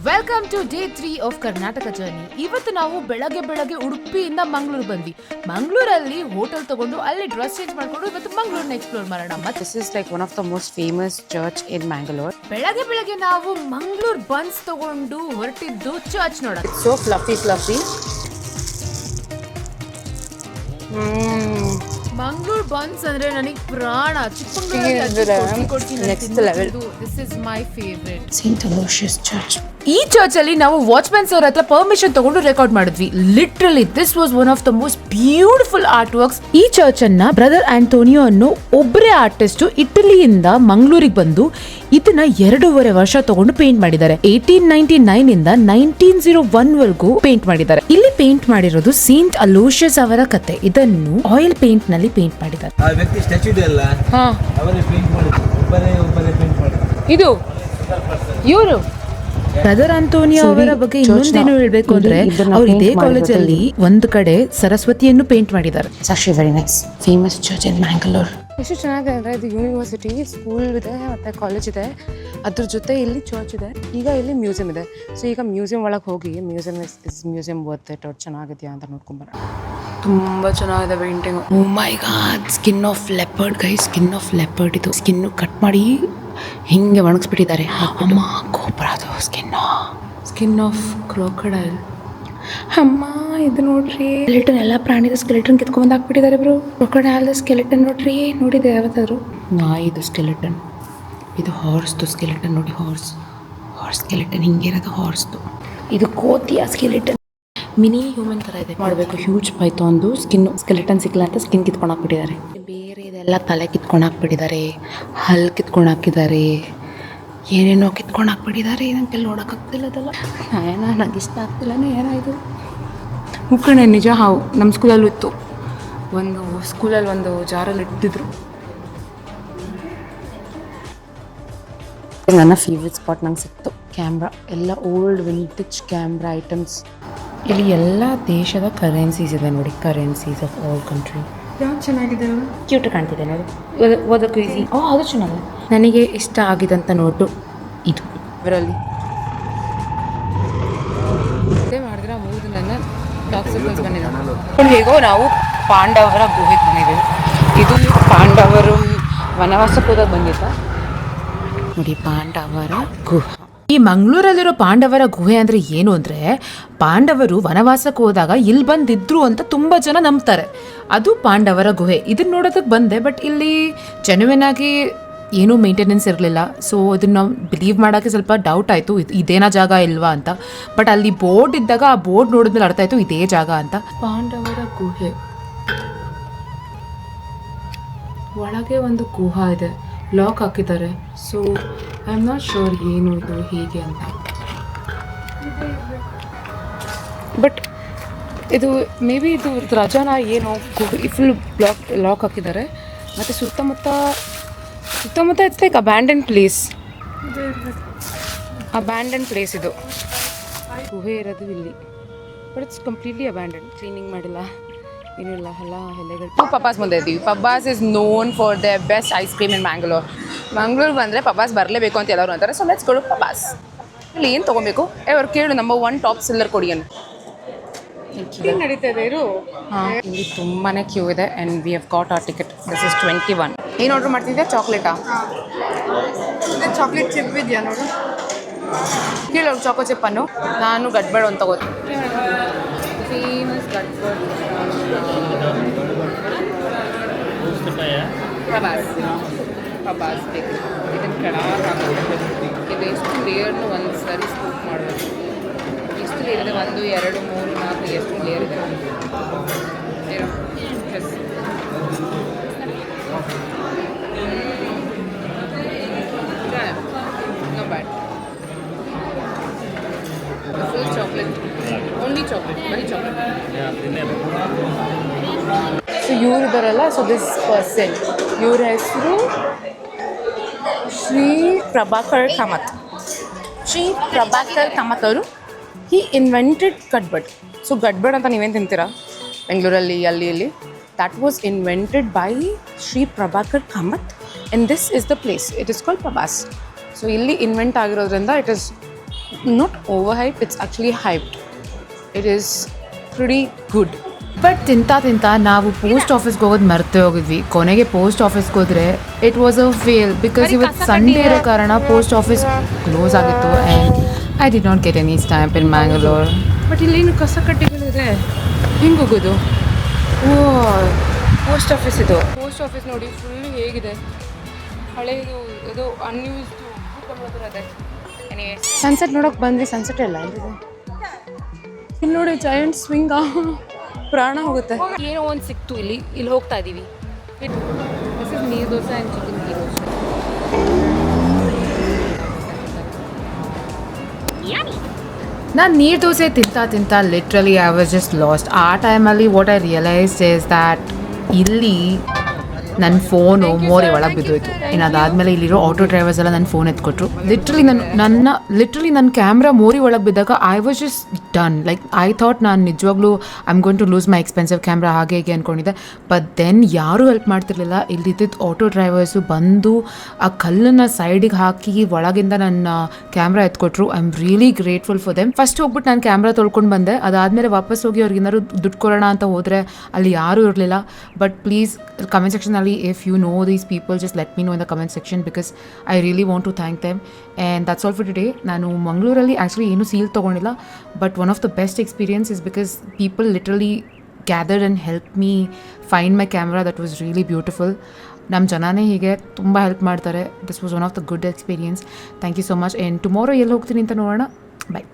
Welcome to day 3 of Karnataka journey. ಇವತ್ತು ನಾವು ಬೆಳಗ್ಗೆ ಉಡುಪಿಯಿಂದ ಮಂಗಳೂರು ಬಂದ್ವಿ. ಮಂಗಳೂರಲ್ಲಿ ಹೋಟೆಲ್ ತಗೊಂಡು ಅಲ್ಲಿ ಡ್ರೆಸ್ ಚೇಂಜ್ ಮಾಡ್ಕೊಂಡು ಇವತ್ತು ಮಂಗಳೂರನ್ನ ಎಕ್ಸ್ಪ್ಲೋರ್ ಮಾಡೋಣ. This is like one of the most famous church in Mangalore. ಬೆಳಗ್ಗೆ ನಾವು ಮಂಗಳೂರು ಬನ್ಸ್ ತಗೊಂಡು ಹೊರಟಿದ್ದು ಚರ್ಚ್ ನೋಡೋಣ. So fluffy. ಮಂಗಳೂರು ಬನ್ಸ್ ಅಂದ್ರೆ ನನಗೆ ಪ್ರಾಣ. Next level. This is my favorite. St. Aloysius Church. ಈ ಚರ್ಚ್ ಅಲ್ಲಿ ನಾವು ವಾಚ್ಮನ್ ಸರ್ ಹತ್ರ ಪರ್ಮಿಷನ್ ತಗೊಂಡು ರೆಕಾರ್ಡ್ ಮಾಡಿದ್ವಿ. Literally this was one of the most beautiful art works. ಈ ಚರ್ಚ್ ಅನ್ನ ಬ್ರದರ್ ಆಂಟೋನಿಯೋ ಅನ್ನೋ ಒಬ್ಬರೇ ಆರ್ಟಿಸ್ಟ್ ಇಟಲಿಯಿಂದ ಮಂಗಳೂರಿಗೆ ಬಂದು ಇದನ್ನ 2.5 ವರ್ಷ ತಗೊಂಡು ಪೇಂಟ್ ಮಾಡಿದ್ದಾರೆ. 1899 ಇಂದ 1901 ವರೆಗೂ ಪೇಂಟ್ ಮಾಡಿದ್ದಾರೆ. ಇಲ್ಲಿ ಪೇಂಟ್ ಮಾಡಿರೋದು ಸೇಂಟ್ ಅಲೋಷಿಯಸ್ ಅವರ ಕತೆ. ಇದನ್ನು ಆಯಿಲ್ ಪೇಂಟ್ ನಲ್ಲಿ ಪೇಂಟ್ ಮಾಡಿದ್ದಾರೆ. ಆ ವ್ಯಕ್ತಿ ಸ್ಟ್ಯಾಚ್ಯೂ ಇದೆಯಲ್ಲ, ಅವರೇ ಪೇಂಟ್ ಮಾಡಿದ್ರು. ಒಬ್ಬರೇ ಪೇಂಟ್ ಮಾಡಿದ್ರು. ಇದು ಇವರು ಬ್ರದರ್ ಆಂಟೋನಿಯೋ ಅವರ ಬಗ್ಗೆ ಇನ್ನೊಂದೇನು ಹೇಳ್ಬೇಕು ಅಂದ್ರೆ, ಅವ್ರು ಇದೇ ಕಾಲೇಜಲ್ಲಿ ಒಂದು ಕಡೆ ಸರಸ್ವತಿಯನ್ನು ಪೇಂಟ್ ಮಾಡಿದ್ದಾರೆ. It's actually very nice. Famous church in Mangalore. ಎಷ್ಟು ಚೆನ್ನಾಗಿದೆ ಅಂದರೆ ಇದು ಯೂನಿವರ್ಸಿಟಿ, ಸ್ಕೂಲ್ ಇದೆ ಮತ್ತು ಕಾಲೇಜ್ ಇದೆ, ಅದ್ರ ಜೊತೆ ಇಲ್ಲಿ ಚರ್ಚ್ ಇದೆ. ಈಗ ಇಲ್ಲಿ ಮ್ಯೂಸಿಯಂ ಇದೆ. ಸೊ ಈಗ ಮ್ಯೂಸಿಯಂ ಒಳಗೆ ಹೋಗಿ ಮ್ಯೂಸಿಯಂ ವರ್ತ್ ಇಟ್ ಅವ್ರು ಚೆನ್ನಾಗಿದೆಯಾ ಅಂತ ನೋಡ್ಕೊಂಬರ. ತುಂಬ ಚೆನ್ನಾಗಿದೆ painting. Oh my god, skin of leopard guy, skin of leopard. ಇದು ಸ್ಕಿನ್ನು ಕಟ್ ಮಾಡಿ ಹಿಂಗೆ ಒಣಗಿಸ್ಬಿಟ್ಟಿದ್ದಾರೆ. ಅಮ್ಮ ಗೋಪುರ, ಅದು ಸ್ಕಿನ್ ಆಫ್ ಕ್ರೋಕೊಡೈಲ್. ಅಮ್ಮ ಇದು ನೋಡ್ರಿ, ಸ್ಕೆಲೆಟನ್, ಎಲ್ಲ ಪ್ರಾಣಿದ ಸ್ಕೆಲೆಟನ್ ಕಿತ್ಕೊಂಡ್ ಹಾಕ್ಬಿಟ್ಟಿದ್ದಾರೆ ಬ್ರೋ. ಕ್ರೊಕೊಡೈಲ್ದ ಸ್ಕೆಲೆಟನ್ ನೋಡ್ರಿ, ನೋಡಿದೆ ಯಾವತ್ತಾದ್ರು? ನಾಯಿದು ಸ್ಕೆಲೆಟನ್, ಇದು ಹಾರ್ಸ್ದು ಸ್ಕೆಲೆಟನ್ ನೋಡಿ. ಹಾರ್ಸ್ ಸ್ಕೆಲೆಟನ್ ಹಿಂಗಿರೋದು ಹಾರ್ಸ್ದು. ಇದು ಕೋತಿಯ ಸ್ಕೆಲೆಟನ್, ಮಿನಿ ಹ್ಯೂಮನ್ ಥರ ಇದೆ. ಮಾಡಬೇಕು ಹ್ಯೂಜ್ ಪೈಥಾನ್ದು ಸ್ಕೆಲೆಟನ್ ಸಿಕ್ಕಲ್ಲ ಅಂತ ಸ್ಕಿನ್ ಕಿತ್ಕೊಂಡು ಹಾಕ್ಬಿಟ್ಟಿದ್ದಾರೆ. ಬೇರೆ ಇದೆಲ್ಲ ತಲೆ ಕಿತ್ಕೊಂಡು ಹಾಕ್ಬಿಟ್ಟಿದ್ದಾರೆ, ಹಲ್ ಕಿತ್ಕೊಂಡು ಹಾಕಿದ್ದಾರೆ, ಏನೇನೋ ಕಿತ್ಕೊಂಡು ಹಾಕ್ಬಿಟ್ಟಿದ್ದಾರೆ. ನಂಗೆಲ್ಲ ನೋಡೋಕ್ಕಾಗ್ತಿಲ್ಲ ಅದೆಲ್ಲ. ನನಗೆ ಇಷ್ಟ ಆಗ್ತಿಲ್ಲನೇ ಏನಾಯಿತು ಮುಕ್ಕಣೆ. ನಿಜ ಹಾವು ನಮ್ಮ ಸ್ಕೂಲಲ್ಲೂ ಇತ್ತು. ಒಂದು ಜಾರಲ್ಲಿ ಇಟ್ಟಿದ್ರು. ನನ್ನ ಫೇವ್ರೆಟ್ ಸ್ಪಾಟ್ ನಂಗೆ ಸಿಕ್ತು. ಕ್ಯಾಮ್ರಾ ಎಲ್ಲ ಓಲ್ಡ್ ವಿಂಟೇಜ್ ಕ್ಯಾಮ್ರಾ ಐಟಮ್ಸ್. ಇಲ್ಲಿ ಎಲ್ಲ ದೇಶದ ಕರೆನ್ಸೀಸ್ ಇದೆ ನೋಡಿ, ಕರೆನ್ಸೀಸ್ ಆಫ್ ಆಲ್ ಕಂಟ್ರಿ. ಯಾವ್ದು ಚೆನ್ನಾಗಿದೆ, ಕ್ಯೂಟ್ ಕಾಣ್ತಿದೆ ನೋಡಿ, ಓದೋಕ್ಕೂ ಈಸಿ. ಅದು ಚೆನ್ನಾಗಿದೆ. ನನಗೆ ಇಷ್ಟ ಆಗಿದಂಥ ನೋಟು ಇದು. ಇವರಲ್ಲಿ ಮಾಡಿದ್ರೆ 3 ದಿನ ಟಾಕ್ಸಿಕಲ್ಸ್ ಬಂದಿದೆ. ಹೇಗೋ ನಾವು ಪಾಂಡವರ ಗುಹೆಗೆ ಬಂದಿದ್ದೇವೆ. ಇದು ಪಾಂಡವರು ವನವಾಸಕ್ಕೆ ಹೋದಾಗ ಬಂದಿದ್ದ ನೋಡಿ, ಪಾಂಡವರ ಗುಹೆ. ಈ ಮಂಗಳೂರಲ್ಲಿರೋ ಪಾಂಡವರ ಗುಹೆ ಅಂದ್ರೆ ಏನು ಅಂದ್ರೆ, ಪಾಂಡವರು ವನವಾಸಕ್ಕೆ ಹೋದಾಗ ಇಲ್ಲಿ ಬಂದಿದ್ರು ಅಂತ ತುಂಬಾ ಜನ ನಂಬ್ತಾರೆ. ಅದು ಪಾಂಡವರ ಗುಹೆ. ಇದನ್ನ ನೋಡೋದಕ್ಕೆ ಬಂದೆ, ಬಟ್ ಇಲ್ಲಿ ಜೆನ್ಯುಯಿನ್ ಆಗಿ ಏನೂ ಮೇಂಟೆನೆನ್ಸ್ ಇರಲಿಲ್ಲ. ಸೊ ಇದನ್ನ ಬಿಲೀವ್ ಮಾಡೋಕ್ಕೆ ಸ್ವಲ್ಪ ಡೌಟ್ ಆಯಿತು, ಇದೇನಾ ಜಾಗ ಇಲ್ವಾ ಅಂತ. ಬಟ್ ಅಲ್ಲಿ ಬೋರ್ಡ್ ಇದ್ದಾಗ ಆ ಬೋರ್ಡ್ ನೋಡಿದ್ಮೇಲೆ ಅರ್ಥ ಆಯಿತು ಇದೇ ಜಾಗ ಅಂತ. ಪಾಂಡವರ ಗುಹೆ ಒಳಗೆ ಒಂದು ಗುಹಾ ಇದೆ, ಲಾಕ್ ಹಾಕಿದ್ದಾರೆ. So I am not sure ಏನು ಇದು ಹೇಗೆ ಅಂತ. ಬಟ್ ಇದು ಮೇ ಬಿ ಇದು ರಜಾನ ಏನೋ ಫುಲ್ ಲಾಕ್ ಹಾಕಿದ್ದಾರೆ. ಮತ್ತು ಸುತ್ತಮುತ್ತ ಇಟ್ಸ್ ಲೈಕ್ ಅಬ್ಯಾಂಡನ್ ಪ್ಲೇಸ್ ಇದು. ಗುಹೆ ಇರೋದು ಇಲ್ಲಿ, but it's completely abandon. Cleaning ಮಾಡಿಲ್ಲ, ಏನಿಲ್ಲ, ಎಲ್ಲ ಎಲೆಗಳು. ಪಬ್ಬಾಸ್ ಮುಂದೆ ಇದ್ದೀವಿ. Pabbas is known for the best ice cream in Mangaluru ಬಂದರೆ ಪಬ್ಬಾಸ್ ಬರಲೇಬೇಕು ಅಂತ ಎಲ್ಲರೂ ಅಂತಾರೆ. So let's go to Pabbas. ಇಲ್ಲಿ ಏನು ತೊಗೊಬೇಕು ಅವ್ರು ಕೇಳು, ನಂಬರ್ 1 ಟಾಪ್ ಸಿಲ್ಲರ್ ಕೊಡಿ ಅಂತ ನಡೀತಾ ಇದೆ. ಇಲ್ಲಿ ತುಂಬಾ ಕ್ಯೂ ಇದೆ and we have got our ticket. This is 21. ಏನು ಆರ್ಡ್ರ್ ಮಾಡ್ತಿದ್ದೆ? ಚಾಕ್ಲೇಟಾ? ಚಾಕ್ಲೇಟ್ ಚಿಪ್ ಇದೆಯಾ ನೋಡು, ಕೇಳು ಚಾಕೋ ಚಿಪ್ಪನ್ನು. ನಾನು ಗಡ್ಬಡ ಅಂತ ತಗೋತೀನಿ. ಫೇಮಸ್ ಗಡ್ಬಡ್ ಪಬ್ಬಾಸ್ ಬೇಕು. ಇದನ್ನು ಕೆಳಗೆ ಇದು ಎಷ್ಟು ಲೇಯರ್ನು ಒಂದು ಸರಿ ಸ್ಕೂಪ್ ಮಾಡಬೇಕು. ಎಷ್ಟು ಲೇಯರ್ ಇದೆ? 1 2 3 4 ಎಷ್ಟು ಲೇಯರ್ ಇದೆ? ನೋ ಬ್ಯಾಡ್. ಫುಲ್ ಚಾಕ್ಲೇಟ್, ಓನ್ಲಿ ಚಾಕ್ಲೇಟ್, ಬರೀ ಚಾಕ್ಲೇಟ್. ಸೊ ಇವ್ರು ಇದ್ದಾರಲ್ಲ, ಸೊ ದಿಸ್ ಪರ್ಸನ್, ಇವ್ರ ಹೆಸರು ಶ್ರೀ ಪ್ರಭಾಕರ್ ಕಾಮತ್ ಅವರು. ಹಿ ಇನ್ವೆಂಟೆಡ್ ಗಡ್ಬಡ್. ಸೊ ಗಡ್ಬಡ್ ಅಂತ ನೀವೇನು ತಿಂತೀರಾ ಬೆಂಗಳೂರಲ್ಲಿ ಅಲ್ಲಿ ಇಲ್ಲಿ, that was invented by Shri Prabhakar Kamath and this is the place. It is called Pabbas. So ಇಲ್ಲಿ ಇನ್ವೆಂಟ್ ಆಗಿರೋದ್ರಿಂದ it is not overhyped, it's actually hyped. It is pretty good. But ತಿಂತಾ ನಾವು ಪೋಸ್ಟ್ ಆಫೀಸ್ಗೆ ಹೋಗೋದು ಮರ್ತೇ ಹೋಗಿದ್ವಿ. ಕೊನೆಗೆ ಪೋಸ್ಟ್ ಆಫೀಸ್ಗೆ ಹೋದರೆ it was a fail because ಇವತ್ತು ಸಂಡೇ ಇರೋ ಕಾರಣ ಪೋಸ್ಟ್ ಆಫೀಸ್ ಕ್ಲೋಸ್ ಆಗಿತ್ತು and I did not get any stamp in Mangalore. But ಇಲ್ಲೇನು ಕಸ ಕಡ್ಡಿಗಳಿದೆ, ಹೆಂಗೆ ಹೋಗೋದು? ಓ, ಪೋಸ್ಟ್ ಆಫೀಸ್ ಇದು. ಪೋಸ್ಟ್ ಆಫೀಸ್ ನೋಡಿ ಫುಲ್ ಹೇಗಿದೆ, ಹಳೆಯದು ಇದು ಅನ್ಯೂಸ್ಡ್ ಇದೆ. ಸನ್ಸೆಟ್ ನೋಡೋಕೆ ಬಂದ್ವಿ, ಸನ್ಸೆಟ್ ಎಲ್ಲ ಇಲ್ಲಿದೆ. ಇಲ್ಲಿ ನೋಡಿ ಜೈಂಟ್ ಸ್ವಿಂಗ, ಪ್ರಾಣ ಹೋಗುತ್ತೆ. ಏನೋ ಒಂದು ಸಿಕ್ತು ಇಲ್ಲಿ ಹೋಗ್ತಾ ಇದ್ದೀವಿ. This is neer dosa and chicken ghee roast. ನಾನು ನೀರು ದೋಸೆ ತಿಂತಾ literally I was just lost. ಆ ಟೈಮಲ್ಲಿ what I realised is that ಇಲ್ಲಿ ನನ್ನ ಫೋನು ಮೋರಿ ಒಳಗೆ ಬಿದ್ದೋಯ್ತು. ಇನ್ನು ಅದಾದಮೇಲೆ ಇಲ್ಲಿರೋ ಆಟೋ ಡ್ರೈವರ್ಸ್ ಎಲ್ಲ ನನ್ನ ಫೋನ್ ಎತ್ಕೊಟ್ರು. ಲಿಟ್ರಲಿ ನನ್ನ ಕ್ಯಾಮ್ರಾ ಮೋರಿ ಒಳಗೆ ಬಿದ್ದಾಗ I was just done. Like I thought ನಾನು ನಿಜವಾಗ್ಲೂ I am going to lose my expensive camera ಹಾಗೆ ಹೀಗೆ ಅಂದ್ಕೊಂಡಿದ್ದೆ. ಬಟ್ ದೆನ್ ಯಾರೂ ಹೆಲ್ಪ್ ಮಾಡ್ತಿರ್ಲಿಲ್ಲ. ಇಲ್ಲಿದ್ದಿದ್ದು ಆಟೋ ಡ್ರೈವರ್ಸು ಬಂದು ಆ ಕಲ್ಲನ್ನು ಸೈಡಿಗೆ ಹಾಕಿ ಒಳಗಿಂದ ನನ್ನ ಕ್ಯಾಮ್ರಾ ಎತ್ಕೊಟ್ರು. I am really grateful for them. First ಹೋಗ್ಬಿಟ್ಟು ನಾನು ಕ್ಯಾಮ್ರಾ ತೊಳ್ಕೊಂಡು ಬಂದೆ. ಅದಾದಮೇಲೆ ವಾಪಸ್ ಹೋಗಿ ಅವ್ರಿಗೆ ಏನಾದ್ರು ದುಡ್ಡು ಕೊಡೋಣ ಅಂತ ಹೋದರೆ ಅಲ್ಲಿ ಯಾರೂ ಇರಲಿಲ್ಲ. ಬಟ್ ಪ್ಲೀಸ್ ಕಮೆಂಟ್ ಸೆಕ್ಷನಲ್ಲಿ if you know these people, just let me know in the comment section because I really want to thank them. And that's all for today. ನಾನು ಮಂಗಳೂರಲ್ಲಿ ಆ್ಯಕ್ಚುಲಿ ಏನೂ ಸೀಲ್ ತೊಗೊಂಡಿಲ್ಲ, but one of the best experience is because people literally gathered and help me find my camera. That was really beautiful. ನಮ್ಮ ಜನನೇ ಹೀಗೆ ತುಂಬ help ಮಾಡ್ತಾರೆ. This was one of the good experience. Thank you so much. And tomorrow ಎಲ್ಲಿ ಹೋಗ್ತೀನಿ ಅಂತ ನೋಡೋಣ. By.